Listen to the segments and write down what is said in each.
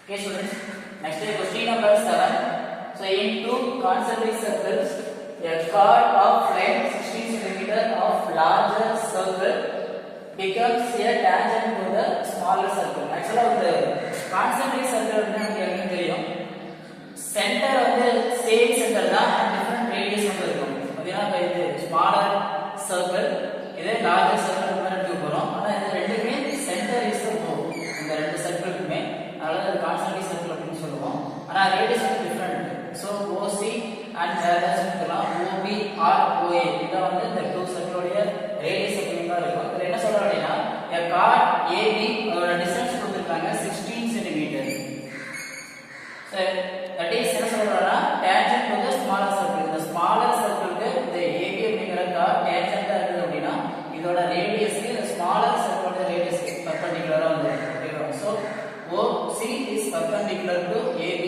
Okay students, next is question number 7. So in two concentric circles, a chord of length 16 cm of larger circle becomes a tangent to the smaller circle. Actually the concentric circle நமக்கு என்ன தெரியும், centre வந்து same centre தான், different radius வந்து இருக்கும். அப்படினா இது smaller circle, இது லார்ஜர் சர்க்கிள் மாதிரி எடுத்து போறோம். ஆனா இது ரெண்டுமே சென்டர் இஸ் தி கோர். இந்த ரெண்டு சர்க்கிளுக்குமே அதாவது கான்சென்ட்ரிக் சர்க்கிள் அப்படினு சொல்லுவோம். ஆனா ரேடியஸ் வந்து different. So OC and radius எடுத்துக்கலாம். OB ஆர் OA இத வந்து இந்த டூ சர்க்கிளோட ரேடியஸ் அப்படிங்கறத இருக்கும். இதுல என்ன சொல்றோம் அப்படினா a chord AB அதோட டிஸ்டன்ஸ் கொடுத்திருக்காங்க 16 cm. So that is என்ன சொல்றோம்னா tangent to the smaller circle. இந்த smaller circle-க்கு இந்த AB அப்படிங்கற chord tangent ஆ இருக்கு அப்படினா இதோட ரேடியஸ்க்கு இந்த smaller circle-ஓட ரேடியஸ்க்கு பெர்பெண்டிகுலரா வந்து இருக்கும். So OC is perpendicular to AB.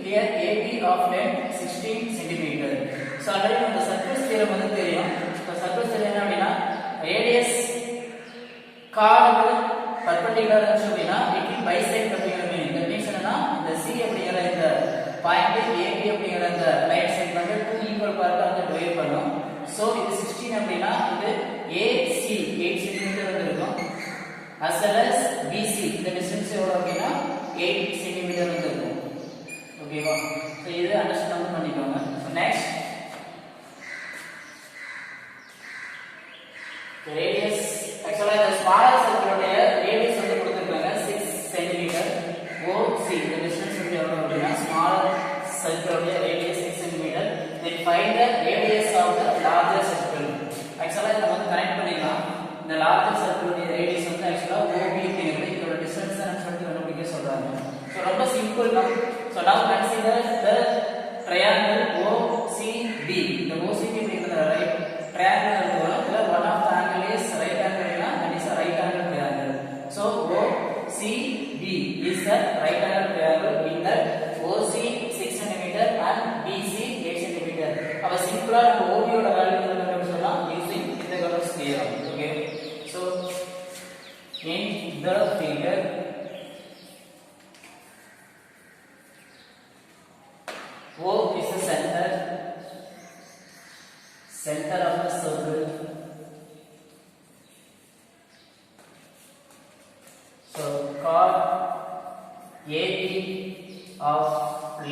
Here AB of length 16 cm. So already நம்ம சர்க்கிள்ஸ் தியரம் வந்து தெரியும். இப்போ சர்க்கிள்ஸ் தியரம் என்ன அப்படினா ரேடியஸ் chord perpendicular ஆச்சு அப்படினா it will bisect அப்படிங்கற மீனிங். that means என்னன்னா இந்த C அப்படிங்கற இந்த பாயிண்ட் AB அப்படிங்கற இந்த ரைட் சைடு வந்து two equal பார்ட்டா வந்து டிவைட் பண்ணும். So இது 16 அப்படினா இது AC 8 cm வந்து இருக்கும். as well as BC இந்த டிஸ்டன்ஸ் எவ்வளவு அப்படினா 8 cm வந்து இருக்கும். ஓகேவா? சோ இது அண்டர்ஸ்டாண்ட் பண்ணிக்கோங்க. So next radius, actually the smaller circle ஓட radius வந்து கொடுத்திருக்காங்க 6 cm. OC இந்த டிஸ்டன்ஸ் வந்து எவ்வளவு அப்படினா smaller circle ஓட radius 6 cm. then find the radius of the larger circle. actually நம்ம வந்து கனெக்ட் பண்ணிக்கலாம். இந்த larger circle ஓட radius வந்து actually OB அப்படிங்கிறது இதோட டிஸ்டன்ஸ் தான் சொல்லிட்டு கண்டுபிடிக்க சொல்றாங்க. so ரொம்ப சிம்பிள் தான். so now consider the triangle OCB. the OCB அப்படிங்கிறது ரைட் triangle இருக்குல்ல, இதுல one of the angle is right angle, that is a right angle triangle. so OCB is a right angle triangle in that OC 6 cm and BC 8 cm. அப்ப சிம்பிளா நம்ம OB ஓட value கண்டுபிடிக்க சொல்லலாம் using Pythagoras theorem. okay, so in the figure O is the center of the circle. so chord AB of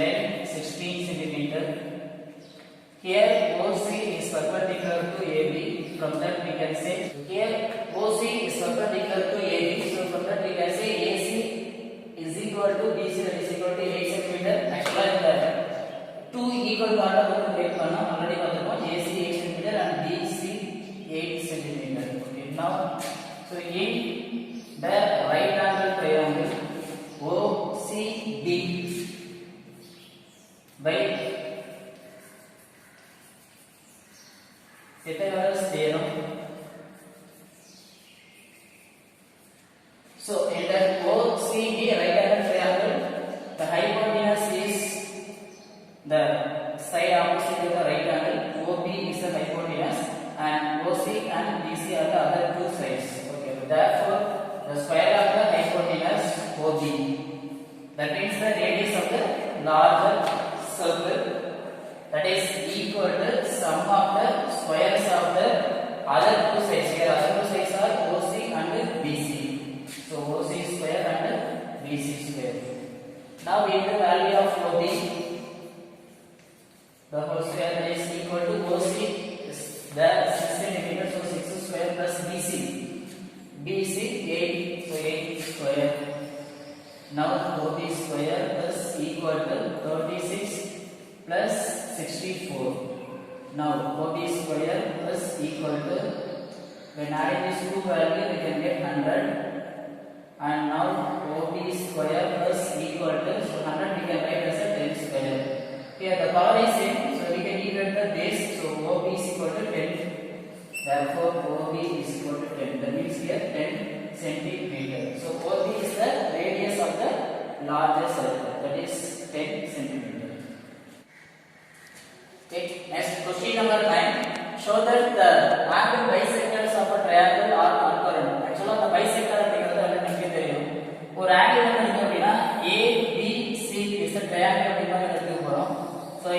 length 16 cm. here OC is perpendicular to AB. from that we can say here OC is perpendicular to AB. so from that we can say AC is equal to BC, that is equal to 8 cm. actually the two equal பார்ட்டா வந்து break பண்ணோம். Already பார்த்தோம் AC 8 cm and BC 8 cm. okay, now so in the right angle triangle OCB by Pythagoras theorem. so in the OCB right angle triangle, the hypotenuse is the side opposite to the right angle. OB is the hypotenuse and OC and BC are the other two sides. okay, therefore the square of the hypotenuse OB, that means the radius of the larger circle, that is equal to sum of the squares of the other two sides. here other two sides are OC and BC. so OC square and BC square. now we have the value of OB, the whole square, that is equal to OC is the 6 cm. so 6 square plus BC 8, so 8 square. now OB square is equal to 36 plus 64. now OB square is equal to, when adding these two values we can get 100. and now OB square is equal to, so 100 we can write as a 10 square. here the power is same, so we can equate the base. so OB is equal to 10. therefore OB is equal to 10. that means here 10 centimeter. so OB is the radius of the larger circle, that is 10 centimeter. okay, next question number 9. show that the angle bisectors of a triangle are concurrent. actually the bisector அப்படிங்கிறது நமக்கு தெரியும். ஒரு angle வந்து அப்படினா AB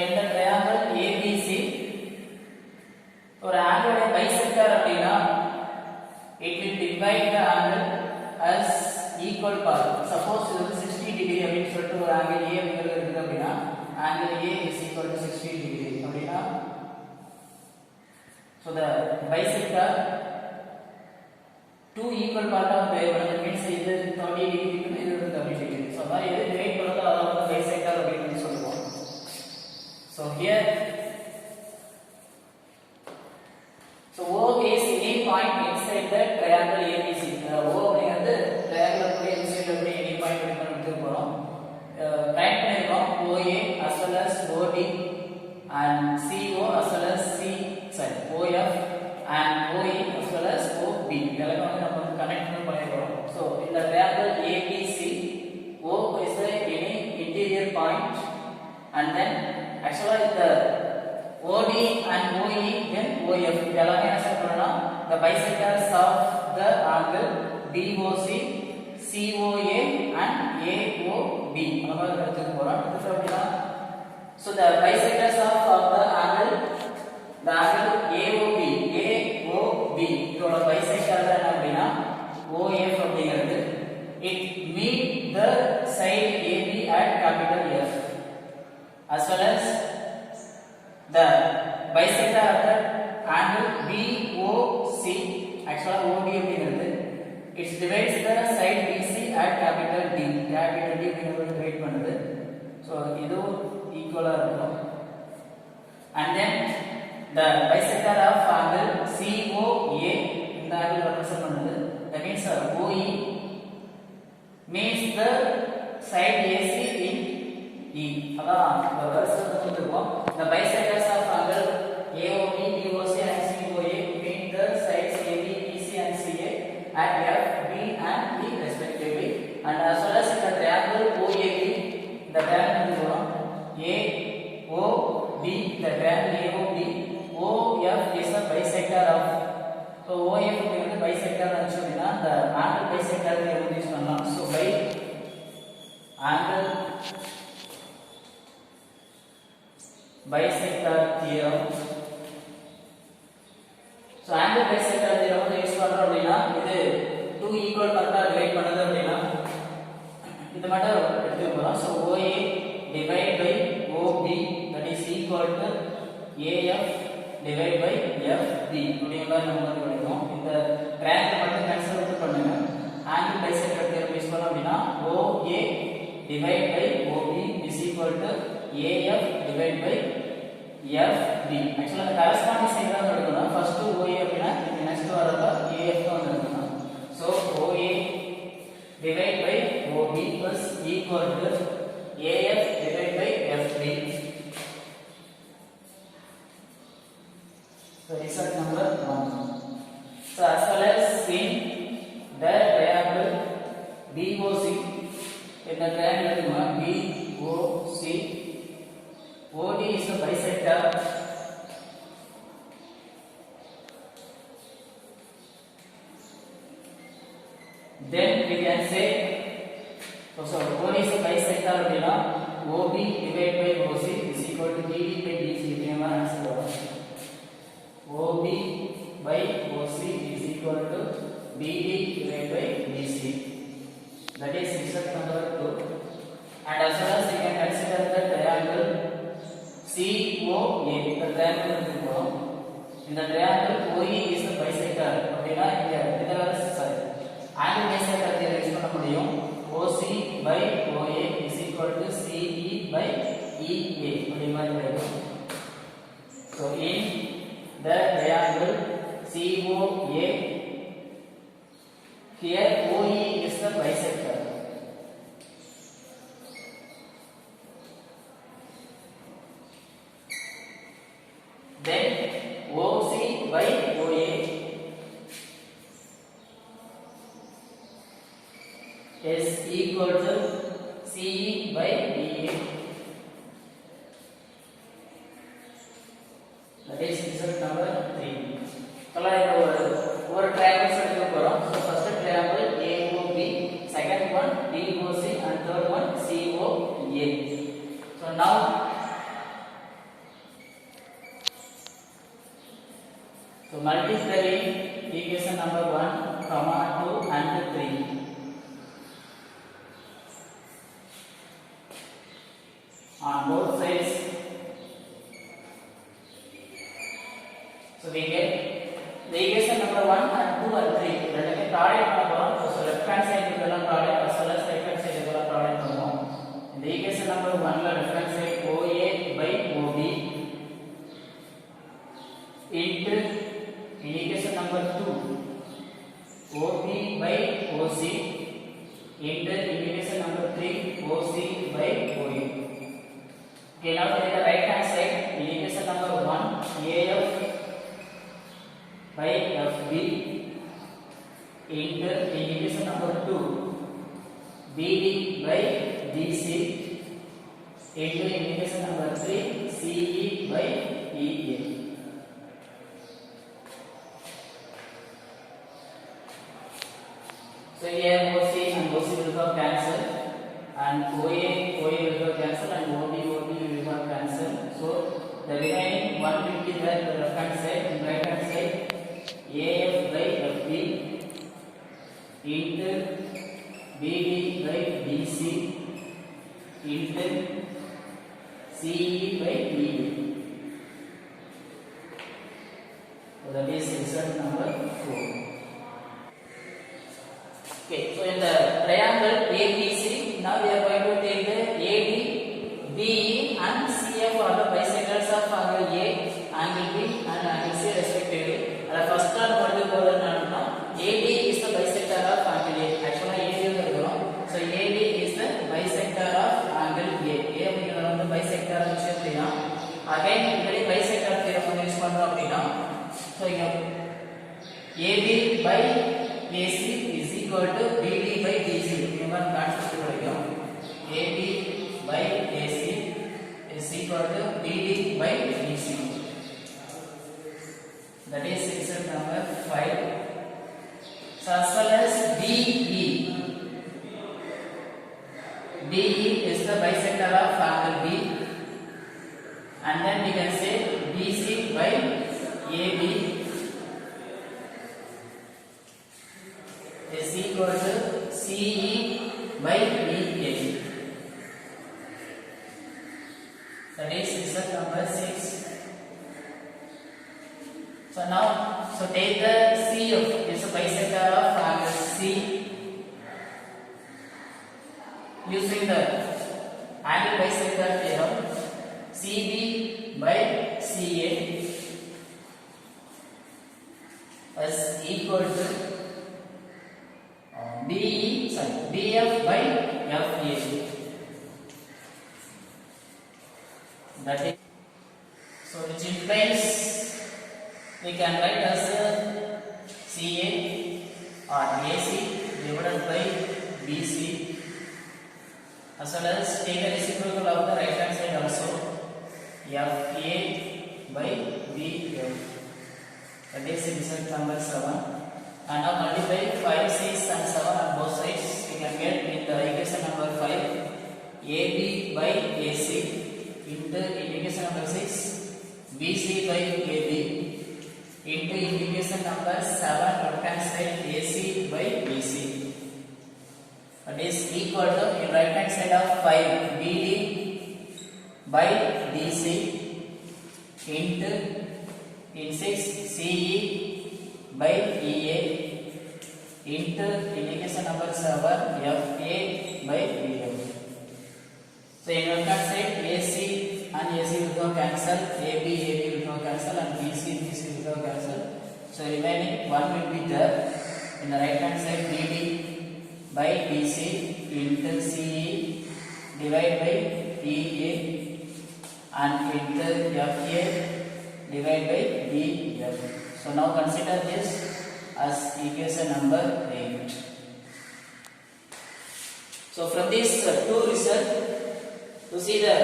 in the triangle ABC ஒரு angle bisector அப்படினா it will divide the angle as equal part. Suppose இது 60 degree அப்படினு சொல்லிட்டு ஒரு angle A அப்படிங்கிறது இருக்குது அப்படினா angle A is equal to 60 degree அப்படினா so the bisector two equal part of the means இது 30 degree இது 30 degree. So அத இது divide பண்ணது அதாவது bisector அப்படினு சொல்லுவோம். So here so O is any point inside the triangle ABC. O அப்படிங்கிறது triangle குள்ள inside அப்படி any point எடுத்து போறோம். ரைட் பண்ணிரோம் OA as well as OD and CO as well as OF and OE as well as OB. இதெல்லாம் வந்து நம்ம connect பண்ணிரோம். So in the triangle ABC O is the any interior point and then actually the OD and OE then OF இதெல்லாம் என்ன சொல்றோம்னா the bisectors of the angle BOC COA and AOB நம்ம எடுத்துக்க போறோம். இது அப்படினா so the bisectors of the angle AOB இதோட bisector என்ன அப்படினா OF அப்படிங்கிறது it meet the side AB at capital F as well as the bisector of the angle BOC actually OD அப்படிங்கிறது it divides the side BC at capital D அப்படிங்கிறது divide பண்ணுது. so இது ஈக்குவலா இருக்கும் and then the bisector of angle COA இந்த angle represent பண்ணுது that means OE means the side AC in E அதான் the represent பண்ணிருக்கோம். the bisectors of angle AOB BOC and COA meet the sides AB BC and CA at F B and E respectively and as well as the triangle OAB the triangle AOB the triangle AOB OF is the bisector of so OF is the bisector actually the angle bisector we use பண்ணலாம். so by angle bisector theorem so angle bisector theorem வந்து use பண்றோம் அப்படினா இது two equal part divide பண்ணது அப்படினா இது மட்டும் எடுத்துக்க போறோம். so OA divide by OB that is equal to AF divide by FB அப்படிங்கறத நம்ம வந்து எழுதுறோம். இந்த triangle மட்டும் கன்சிடர் பண்ணுங்க. angle bisector theorem யூஸ் பண்ணோம் அப்படினா OA divide by OB is equal to AF divide by FB actually the corresponding side தான் எடுக்கணும். first OA அப்படினா next வரது AF தான் எடுக்கணும். so OA divide by OB is equal to AF divide by FB. so result number 1. so as well as in the triangle BOC in the triangle BOC OD is the bisector then we can say so OD is the bisector அப்படினா OB divide by OC is equal to BD by BC அப்படிங்கற answer வரும். OB by OC is equal to BD divided by BC. That is result number 2. And as well as we can consider the triangle COA. The triangle is in the triangle OE is the bisector. அப்படினா இங்க இதோட angle bisector theorem use பண்ண முடியும். OC by OA is equal to CE by EA அப்படிங்கற மாதிரி வரும். So in the triangle COA here OE is the bisector. Then OC by OA is equal to CE by EA. That is result number 3. ஒரு triangles எடுக்க போறோம். So first triangle AOB, second So multiplying equation number 1, 2 and 3. On both sides, so we get the equation number 1 and 2 and 3. ரெண்டுமே product பண்ண போறோம். So left hand side இதெல்லாம் product as well as right hand side இதெல்லாம் product பண்ணுவோம். இந்த equation number 1 ல left hand side OA by OB into in equation number 2 OP by OC into in equation number 3 OC by OA. Okay, now take the right hand side in equation number 1 AF by FB into in equation number 2 BD by BC into in equation number 3 CE by EA. So here OC and OC will have cancel and OA will have cancel and OB will have cancel. So the remaining one will be there in the left hand side and right hand side AF by FB into BD by BC into CE by EB. So that is result number 4. Okay, so in the triangle ABC, now we are going to take the AD, BE and CF are the bisectors of angle A, angle B and angle C respectively. And the first one what we call AD is the bisector of angle A. Actually AD is the so AD is the bisector of angle A. A is the bisector of விஷயத்தையும் again இந்த bisector theorem use பண்றோம் அப்படினா so இங்க AB by AC is equal to BD by DC. Remember concept படிக்கும். AB by AC is equal to BD by DC. That is result number 5. So as well as BE. BE is the bisector of angle B. And then we can say BC by AB is equal to CE by EA. That is result number 6. So now, so take the CF is a bisector of angle C using the angle bisector theorem. CB by CA is equal to BF by FA. That is so which implies we can write as CA or AC divided by BC as well as take the reciprocal of the right hand side also FA by BF. That is result number 7. And now multiply 5, 6 and 7 on both sides. We can get in the equation number 5 AB by AC into equation number 6 BC by AB into equation number 7 left hand side AC by BC. That is equal to in right hand side of 5 BD by DC into in 6 CE by EA into equation number 7 FA by BF. So in left hand side AC and AC will go cancel, AB will go cancel and BC will go cancel. So remaining one will be there in the right hand side BD by BC into CE divided by EA and into FA divided by BF. So now consider this as equation number 8. So from this two results, to see the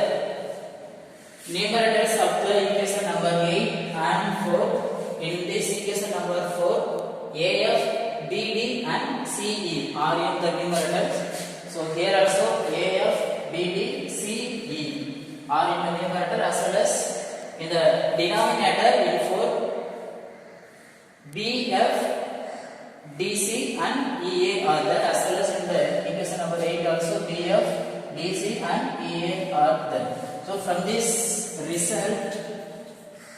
numerators of the equation number 8 and 4, in this equation number 4, AF, BD and CE are in the numerators. So here also AF, BD, CE are in the numerator as well as in the denominator in 4 BF, DC and EA are there, as well as in the equation number 8 also BF, DC and EA are there. So from this result,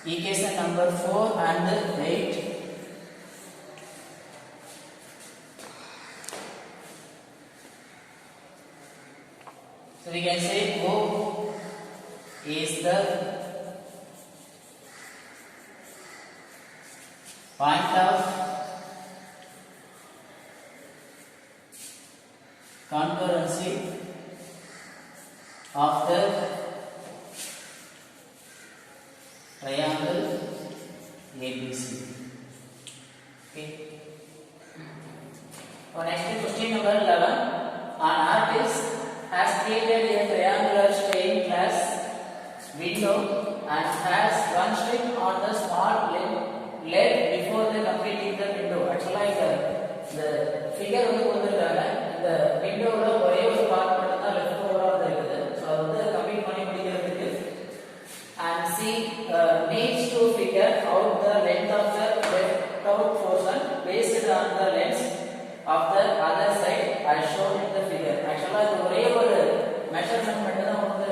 equation number 4 and 8, so we can say O is the point of concurrency of the triangle ABC. Okay. So next question number 11. An artist has created a triangular stained glass window and has one strip on the small LED before the completing the window. Actually, the figure வந்து கொடுத்திருக்காங்க. இந்த விண்டோல ஒரே ஒரு part மட்டும் தான் left ஓவரா இருக்குது. So அது வந்து கம்ப்ளீட் பண்ணி முடிக்கிறதுக்கு and see needs to figure out the length of the left out portion based on the length of the other side as shown in the figure. Actually இது ஒரே ஒரு மெஷர்மென்ட் மட்டும் தான் வந்து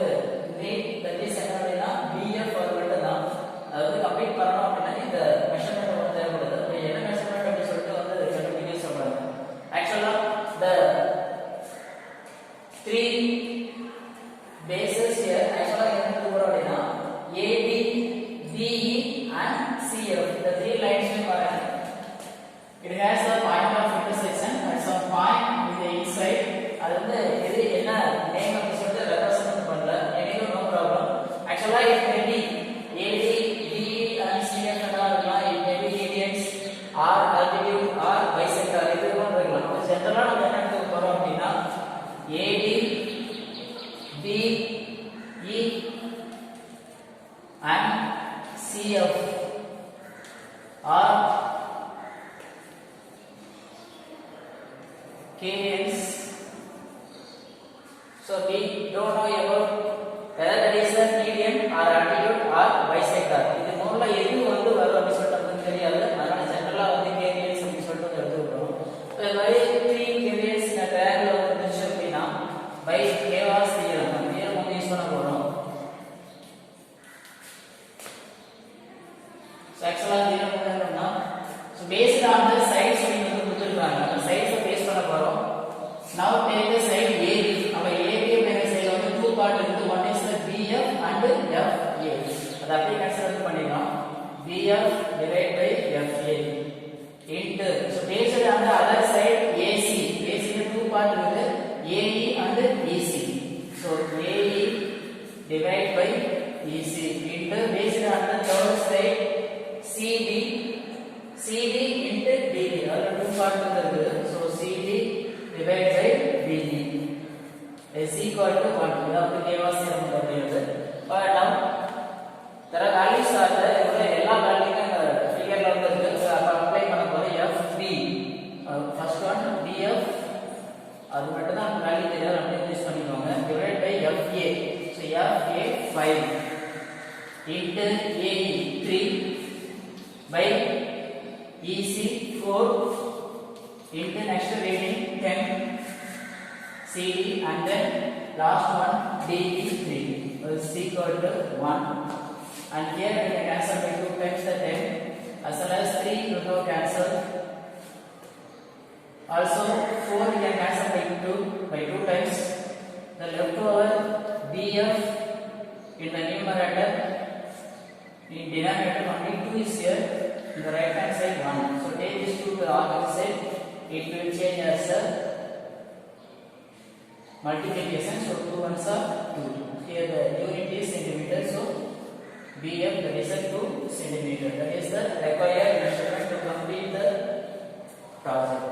need that is என்னன்னா BF மட்டும் தான். அது வந்து கம்ப்ளீட் பண்ணனும் அப்படினா இந்த மெஷர்மென்ட் வந்து தேவைப்படுது. என்ன மெஷர்மென்ட் அப்படி சொல்லிட்டு வந்து கண்டுபிடிக்க சொல்றாங்க. Actually the three bases here actually என்ன போறோம் அப்படினா AD, BE and CF. The three lines are it has a point of intersection at some point in the inside. அது வந்து இது என்ன நேம் அப்படி சொல்லிட்டு ரெப்ரசன்ட் பண்ணல. எனக்கு no problem. Actually it may be AD, BE and CF and all இருக்கலாம். It may be radians or altitude or bisector இது கூட இருக்கலாம். ஜெனரலா நம்ம என்ன எடுத்துக்க போறோம் அப்படினா AD, BE and CF are cadence. So we don't know about whether that is a median or altitude or bisector. இது மூணுல எது வந்து வரும் அப்படி சொல்லிட்டு நமக்கு தெரியாது. அதனால ஜெனரலா வந்து cadence அப்படி சொல்லிட்டு எடுத்துக்கிறோம். இந்த மாதிரி 3 cadence இந்த triangle வந்துச்சு அப்படினா by K's theorem நம்ம தியரம் வந்து யூஸ் பண்ண போறோம். So actually theorem என்னன்னா so based on the sides we வந்து கொடுத்திருக்காங்க. அந்த sides பேஸ் பண்ண போறோம். Now take the side AB. நம்ம AB மேல சைடுல வந்து two part இருக்கு. One is the BF and FA. அத அப்படியே கேன்சல் பண்ணிடலாம். BF divided by FA into so based on the other side AC. AC ல two part இருக்கு. AE and EC. So AE divided by EC into based on the third side CD into DB. அதுல two part இருக்கு. So CD divided by BD is equal to 1. இது அப்படி கேவாஸ் நம்ம அப்படிங்கிறது. But now there are values are there. இதுல எல்லா வேல்யூக்கும் இந்த ஃபிகர்ல வந்து இருக்கு. So அப்ப அப்ளை பண்ண போறோம் FB. First one BF அது மட்டும் தான் வேல்யூ தெரியாது அப்படியே யூஸ் பண்ணிக்கோங்க. Divided by FA. So FA 5 into AE 3 by EC 4 into next reading 10 CD and then last one DE 3 is equal to 1 and here we can cancel by 2 times the 10 as well as 3 to cancel. Also 4 we can cancel by 2 times. The leftover BF in the numerator, in denominator only 2 is here. In the right hand side 1. So take this 2 to the opposite side. It will change as a multiplication. So 2 ones are 2. Here the unit is centimeter. So BF that is a 2 centimeter. That is the required measurement to complete the project.